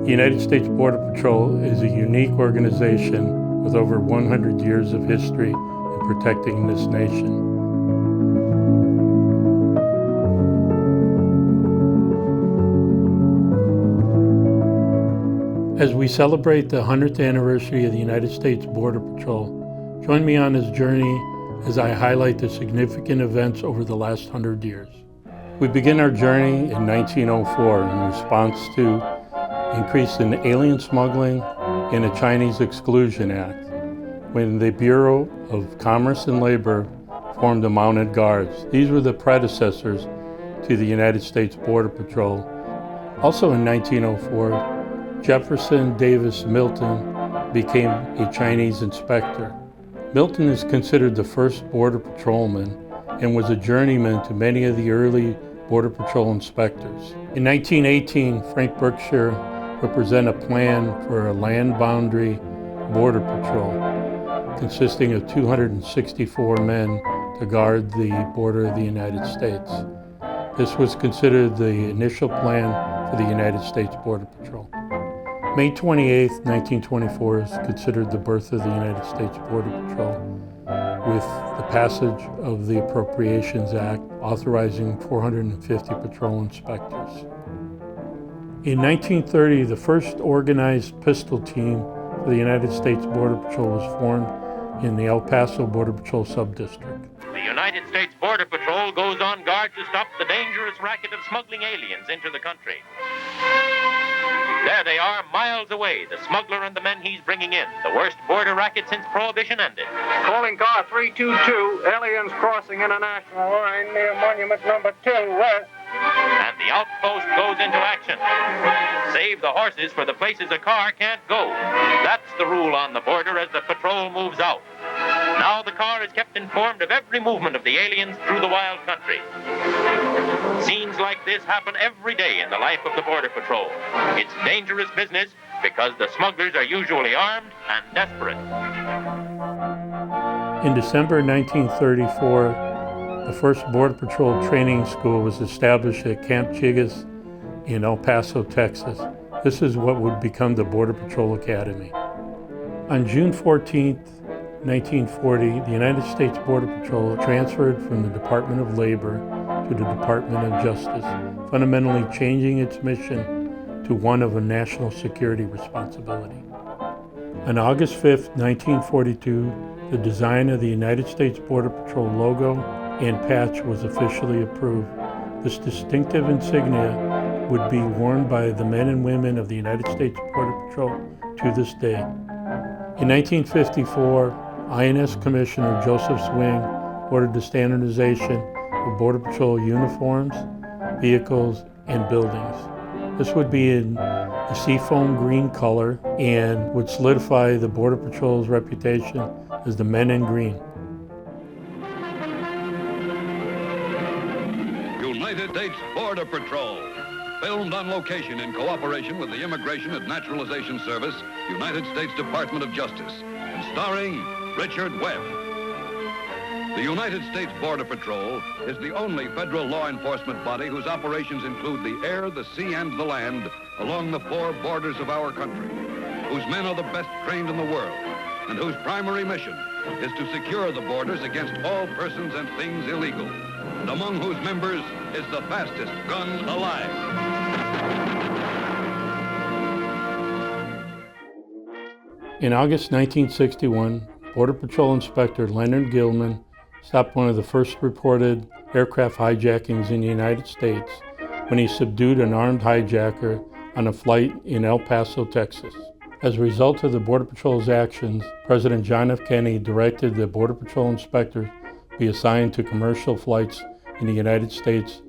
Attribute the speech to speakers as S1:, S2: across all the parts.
S1: The United States Border Patrol is a unique organization with over 100 years of history in protecting this nation. As we celebrate the 100th anniversary of the United States Border Patrol, join me on this journey as I highlight the significant events over the last 100 years. We begin our journey in 1904 in response to increase in alien smuggling and the Chinese Exclusion Act, when the Bureau of Commerce and Labor formed the Mounted Guards. These were the predecessors to the United States Border Patrol. Also in 1904, Jefferson Davis Milton became a Chinese inspector. Milton is considered the first border patrolman and was a journeyman to many of the early Border Patrol inspectors. In 1918, Frank Berkshire represented a plan for a land boundary border patrol consisting of 264 men to guard the border of the United States. This was considered the initial plan for the United States Border Patrol. May 28, 1924 is considered the birth of the United States Border Patrol, with the passage of the Appropriations Act authorizing 450 patrol inspectors. In 1930, the first organized pistol team for the United States Border Patrol was formed in the El Paso Border Patrol Subdistrict.
S2: The United States Border Patrol goes on guard to stop the dangerous racket of smuggling aliens into the country. There they are, miles away, the smuggler and the men he's bringing in. The worst border racket since Prohibition ended.
S3: Calling car 322, aliens crossing international line near monument number 2 west.
S2: And the outpost goes into action. Save the horses for the places a car can't go. That's the rule on the border as the patrol moves out. Now the car is kept informed of every movement of the aliens through the wild country. Scenes like this happen every day in the life of the Border Patrol. It's dangerous business because the smugglers are usually armed and desperate.
S1: In December 1934, the first Border Patrol training school was established at Camp Chigas in El Paso, Texas. This is what would become the Border Patrol Academy. On June 14, 1940, the United States Border Patrol transferred from the Department of Labor to the Department of Justice, fundamentally changing its mission to one of a national security responsibility. On August 5, 1942, the design of the United States Border Patrol logo and patch was officially approved. This distinctive insignia would be worn by the men and women of the United States Border Patrol to this day. In 1954, INS Commissioner Joseph Swing ordered the standardization of Border Patrol uniforms, vehicles, and buildings. This would be in the seafoam green color and would solidify the Border Patrol's reputation as the men in green.
S4: United States Border Patrol, filmed on location in cooperation with the Immigration and Naturalization Service, United States Department of Justice, and starring Richard Webb. The United States Border Patrol is the only federal law enforcement body whose operations include the air, the sea, and the land along the 4 borders of our country, whose men are the best trained in the world, and whose primary mission is to secure the borders against all persons and things illegal, and among whose members is the fastest gun alive.
S1: In August 1961, Border Patrol Inspector Leonard Gilman stopped one of the first reported aircraft hijackings in the United States when he subdued an armed hijacker on a flight in El Paso, Texas. As a result of the Border Patrol's actions, President John F. Kennedy directed the Border Patrol inspectors be assigned to commercial flights in the United States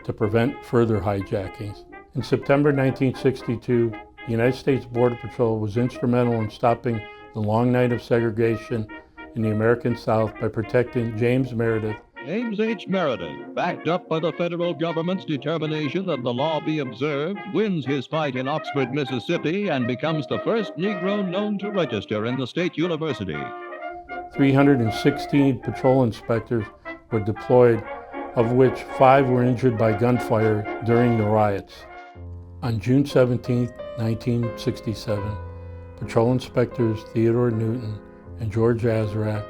S1: to prevent further hijackings. In September 1962, the United States Border Patrol was instrumental in stopping the long night of segregation in the American South by protecting James Meredith.
S5: James H. Meredith, backed up by the federal government's determination that the law be observed, wins his fight in Oxford, Mississippi, and becomes the first Negro known to register in the state university.
S1: 316 patrol inspectors were deployed, of which 5 were injured by gunfire during the riots. On June 17, 1967, patrol inspectors Theodore Newton and George Azraq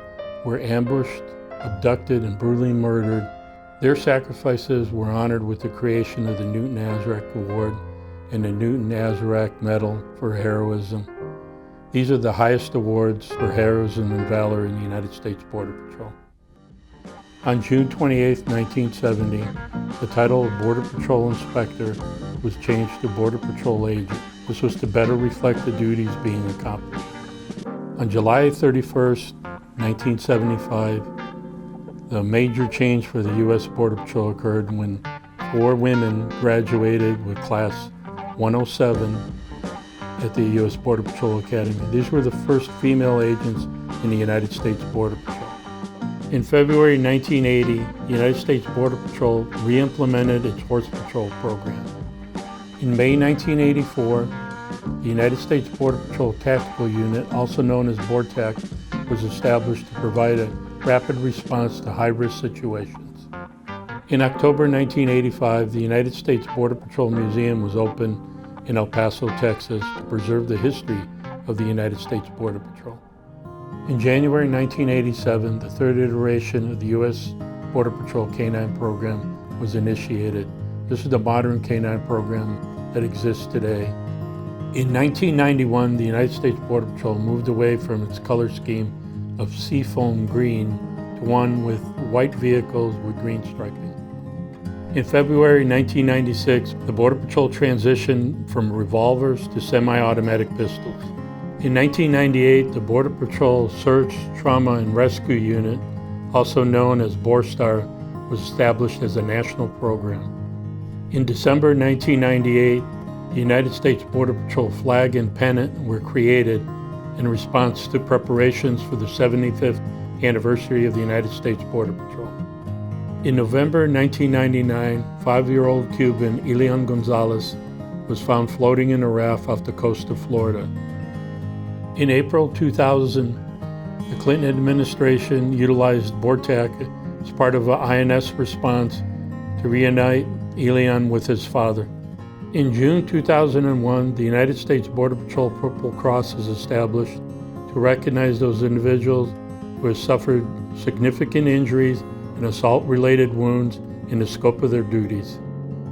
S1: were ambushed, abducted, and brutally murdered. Their sacrifices were honored with the creation of the Newton-Azraq Award and the Newton-Azraq Medal for Heroism. These are the highest awards for heroism and valor in the United States Border Patrol. On June 28, 1970, the title of Border Patrol Inspector was changed to Border Patrol Agent. This was to better reflect the duties being accomplished. On July 31, 1975, the major change for the U.S. Border Patrol occurred when 4 women graduated with Class 107 at the U.S. Border Patrol Academy. These were the first female agents in the United States Border Patrol. In February 1980, the United States Border Patrol re-implemented its Horse Patrol program. In May 1984, the United States Border Patrol Tactical Unit, also known as BORTAC, was established to provide a rapid response to high-risk situations. In October 1985, the United States Border Patrol Museum was opened in El Paso, Texas, to preserve the history of the United States Border Patrol. In January 1987, the third iteration of the U.S. Border Patrol K-9 program was initiated. This is the modern K-9 program that exists today. In 1991, the United States Border Patrol moved away from its color scheme of seafoam green to one with white vehicles with green striping. In February 1996, the Border Patrol transitioned from revolvers to semi-automatic pistols. In 1998, the Border Patrol Search, Trauma, and Rescue Unit, also known as BORSTAR, was established as a national program. In December 1998, the United States Border Patrol flag and pennant were created in response to preparations for the 75th anniversary of the United States Border Patrol. In November 1999, 5-year-old Cuban Elian Gonzalez was found floating in a raft off the coast of Florida. In April 2000, the Clinton administration utilized BORTAC as part of an INS response to reunite Elian with his father. In June 2001, the United States Border Patrol Purple Cross is established to recognize those individuals who have suffered significant injuries and assault-related wounds in the scope of their duties.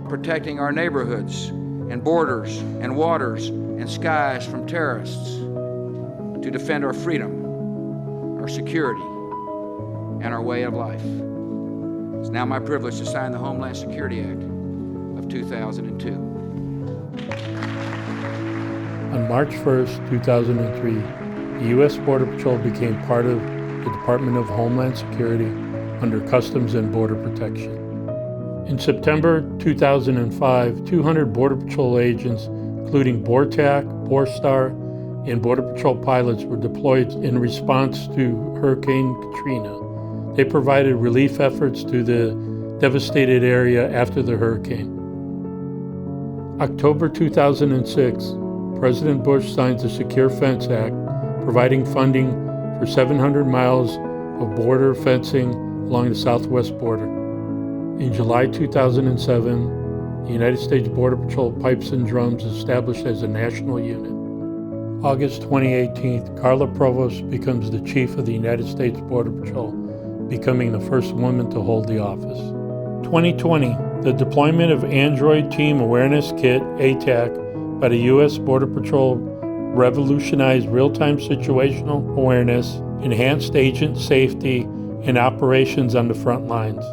S6: Protecting our neighborhoods and borders and waters and skies from terrorists, to defend our freedom, our security, and our way of life. It's now my privilege to sign the Homeland Security Act of 2002.
S1: On March 1st, 2003, the U.S. Border Patrol became part of the Department of Homeland Security under Customs and Border Protection. In September 2005, 200 Border Patrol agents, including BORTAC, BORSTAR, and Border Patrol pilots, were deployed in response to Hurricane Katrina. They provided relief efforts to the devastated area after the hurricane. October 2006, President Bush signs the Secure Fence Act, providing funding for 700 miles of border fencing along the southwest border. In July 2007, the United States Border Patrol Pipes and Drums established as a national unit. August 2018, Carla Provost becomes the Chief of the United States Border Patrol, becoming the first woman to hold the office. 2020, the deployment of Android Team Awareness Kit, ATAK, by the U.S. Border Patrol revolutionized real-time situational awareness, enhanced agent safety, and operations on the front lines.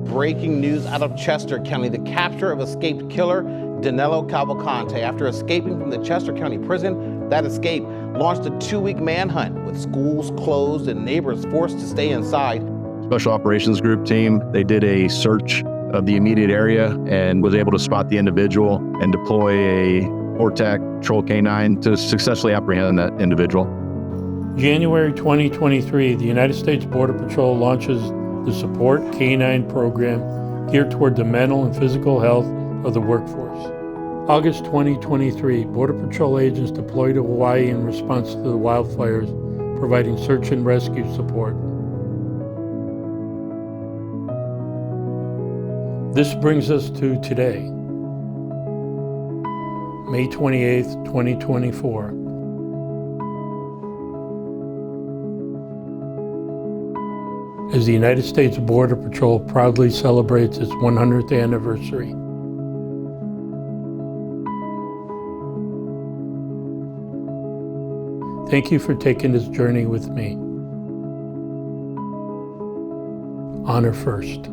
S7: Breaking news out of Chester County, the capture of escaped killer Danilo Cavalcante. After escaping from the Chester County prison, that escape launched a 2-week manhunt with schools closed and neighbors forced to stay inside.
S8: Special Operations Group team, they did a search of the immediate area and was able to spot the individual and deploy a BORTAC Patrol K-9 to successfully apprehend that individual.
S1: January 2023, the United States Border Patrol launches the Support K-9 program geared toward the mental and physical health of the workforce. August 2023, Border Patrol agents deployed to Hawaii in response to the wildfires, providing search and rescue support. This brings us to today. May 28, 2024. As the United States Border Patrol proudly celebrates its 100th anniversary. Thank you for taking this journey with me. Honor first.